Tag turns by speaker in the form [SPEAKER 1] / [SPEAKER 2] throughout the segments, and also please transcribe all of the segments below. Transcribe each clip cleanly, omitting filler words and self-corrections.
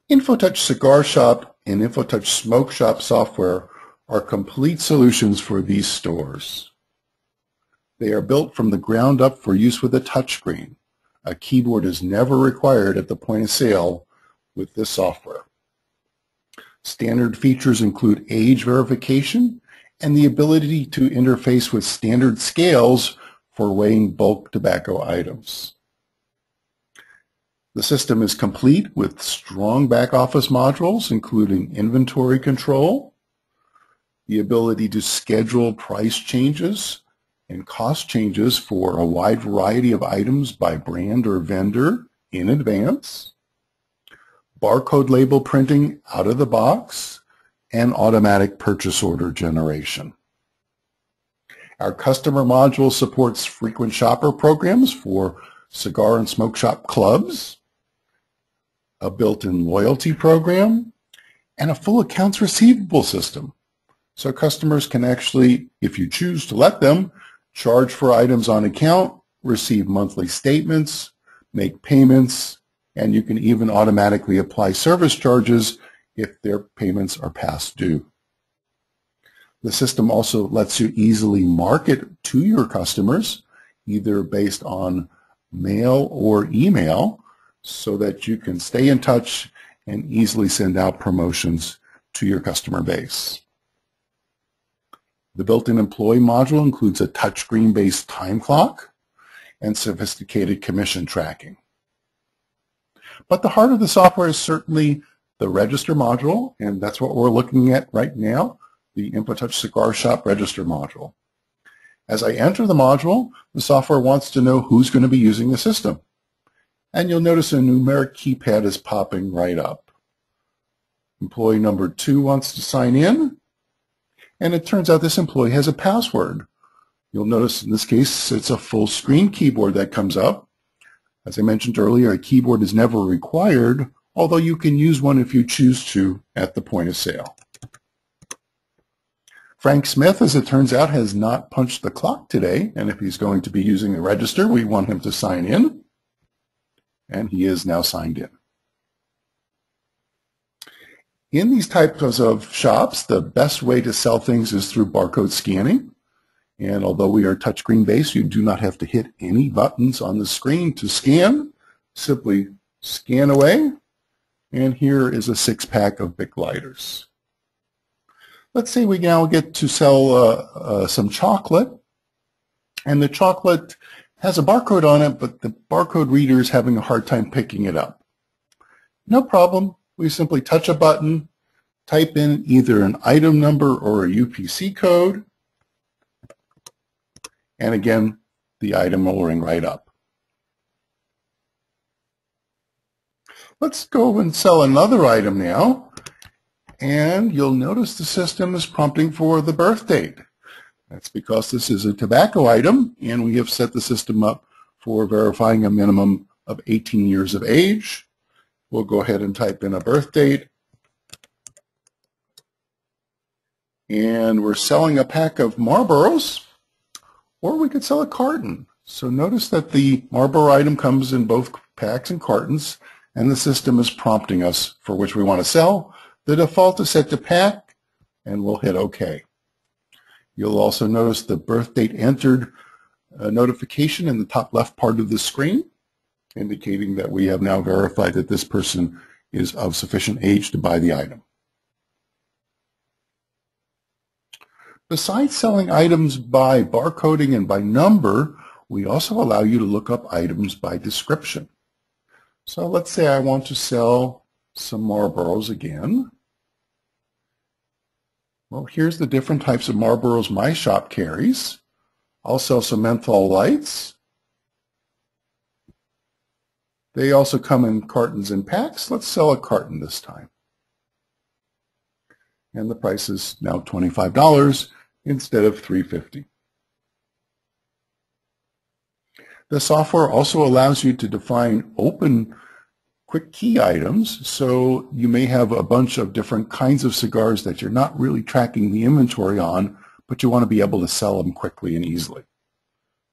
[SPEAKER 1] InfoTouch Cigar Shop and InfoTouch Smoke Shop software are complete solutions for these stores. They are built from the ground up for use with a touchscreen. A keyboard is never required at the point of sale with this software. Standard features include age verification and the ability to interface with standard scales for weighing bulk tobacco items. The system is complete with strong back-office modules, including inventory control, the ability to schedule price changes and cost changes for a wide variety of items by brand or vendor in advance, barcode label printing out of the box, and automatic purchase order generation. Our customer module supports frequent shopper programs for cigar and smoke shop clubs, a built-in loyalty program, and a full accounts receivable system. So customers can actually, if you choose to let them, charge for items on account, receive monthly statements, make payments, and you can even automatically apply service charges if their payments are past due. The system also lets you easily market to your customers, either based on mail or email, so that you can stay in touch and easily send out promotions to your customer base. The built-in employee module includes a touchscreen-based time clock and sophisticated commission tracking. But the heart of the software is certainly the register module, and that's what we're looking at right now, the InfoTouch Cigar Shop Register module. As I enter the module, the software wants to know who's going to be using the system. And you'll notice a numeric keypad is popping right up. Employee number 2 wants to sign in, and it turns out this employee has a password. You'll notice in this case it's a full screen keyboard that comes up. As I mentioned earlier, a keyboard is never required, although you can use one if you choose to at the point of sale. Frank Smith, as it turns out, has not punched the clock today, and if he's going to be using the register, we want him to sign in. And he is now signed in. In these types of shops, the best way to sell things is through barcode scanning. And although we are touchscreen based, you do not have to hit any buttons on the screen to scan. Simply scan away. And here is a 6-pack of Bic lighters. Let's say we now get to sell some chocolate. And the chocolate has a barcode on it, but the barcode reader is having a hard time picking it up. No problem. We simply touch a button, type in either an item number or a UPC code, and again, the item will ring right up. Let's go and sell another item now, and you'll notice the system is prompting for the birth date. That's because this is a tobacco item, and we have set the system up for verifying a minimum of 18 years of age. We'll go ahead and type in a birth date. And we're selling a pack of Marlboros, or we could sell a carton. So notice that the Marlboro item comes in both packs and cartons, and the system is prompting us for which we want to sell. The default is set to pack, and we'll hit OK. You'll also notice the birth date entered notification in the top left part of the screen, indicating that we have now verified that this person is of sufficient age to buy the item. Besides selling items by barcoding and by number, we also allow you to look up items by description. So let's say I want to sell some Marlboros again. Well, here's the different types of Marlboros my shop carries. I'll sell some menthol lights. They also come in cartons and packs. Let's sell a carton this time. And the price is now $25 instead of $3.50. The software also allows you to define open quick key items, so you may have a bunch of different kinds of cigars that you're not really tracking the inventory on, but you want to be able to sell them quickly and easily.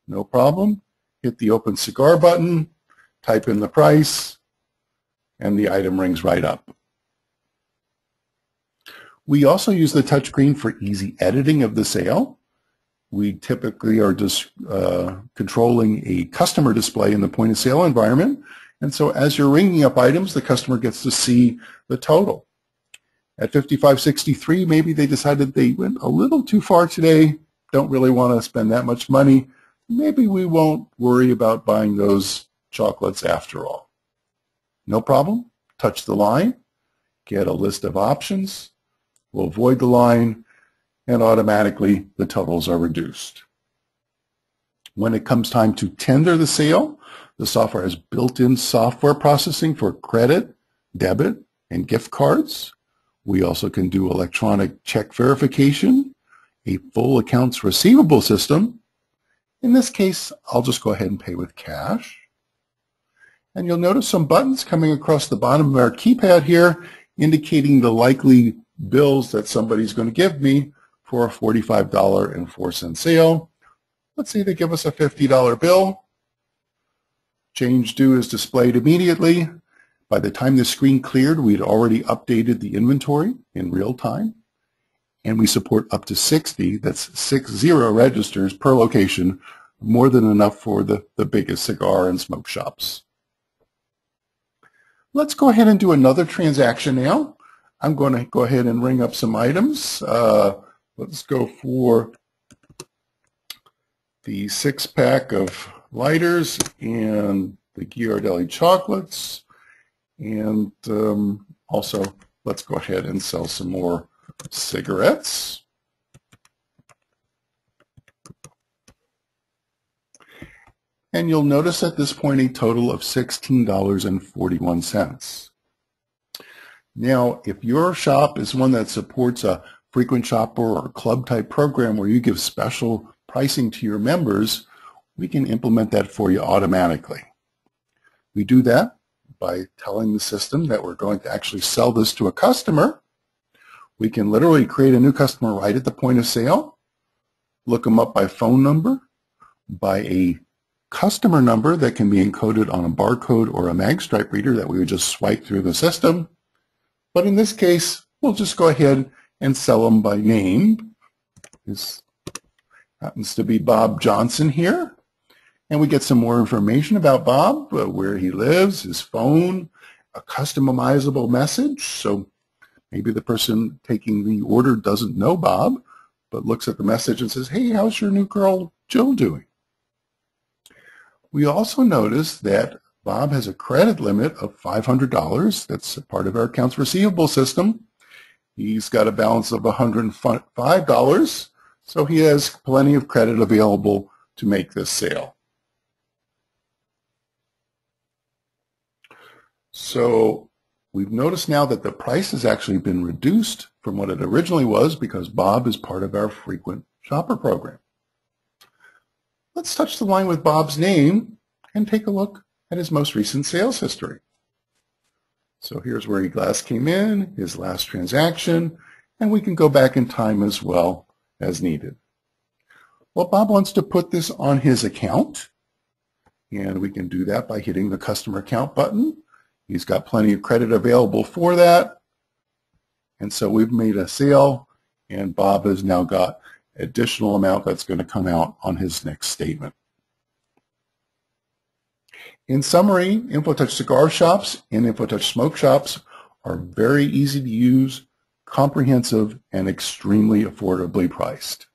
[SPEAKER 1] No problem. Hit the Open Cigar button, type in the price, and the item rings right up. We also use the touchscreen for easy editing of the sale. We typically are just controlling a customer display in the point of sale environment. And so as you're ringing up items, the customer gets to see the total. At $55.63, maybe they decided they went a little too far today, don't really want to spend that much money. Maybe we won't worry about buying those chocolates after all. No problem. Touch the line, get a list of options. We'll avoid the line, and automatically the totals are reduced. When it comes time to tender the sale, the software has built-in software processing for credit, debit, and gift cards. We also can do electronic check verification, a full accounts receivable system. In this case, I'll just go ahead and pay with cash. And you'll notice some buttons coming across the bottom of our keypad here indicating the likely bills that somebody's going to give me for a $45.04 sale. Let's say they give us a $50 bill. Change due is displayed immediately. By the time the screen cleared, we'd already updated the inventory in real time. And we support up to 60, that's 60 registers per location, more than enough for the biggest cigar and smoke shops. Let's go ahead and do another transaction now. I'm going to go ahead and ring up some items. Let's go for the 6-pack of lighters and the Ghirardelli chocolates. And also, let's go ahead and sell some more cigarettes. And you'll notice at this point a total of $16.41. Now, if your shop is one that supports a frequent shopper or club type program where you give special pricing to your members, we can implement that for you automatically. We do that by telling the system that we're going to actually sell this to a customer. We can literally create a new customer right at the point of sale, look them up by phone number, by a customer number that can be encoded on a barcode or a magstripe reader that we would just swipe through the system. But in this case, we'll just go ahead and sell them by name. This happens to be Bob Johnson here. And we get some more information about Bob, where he lives, his phone, a customizable message. So maybe the person taking the order doesn't know Bob, but looks at the message and says, hey, how's your new girl Jill doing? We also notice that Bob has a credit limit of $500. That's a part of our accounts receivable system. He's got a balance of $105, so he has plenty of credit available to make this sale. So we've noticed now that the price has actually been reduced from what it originally was because Bob is part of our frequent shopper program. Let's touch the line with Bob's name and take a look at his most recent sales history. So here's where he last came in, his last transaction, and we can go back in time as well as needed. Well, Bob wants to put this on his account, and we can do that by hitting the customer account button. He's got plenty of credit available for that. And so we've made a sale, and Bob has now got additional amount that's going to come out on his next statement. In summary, InfoTouch cigar shops and InfoTouch smoke shops are very easy to use, comprehensive, and extremely affordably priced.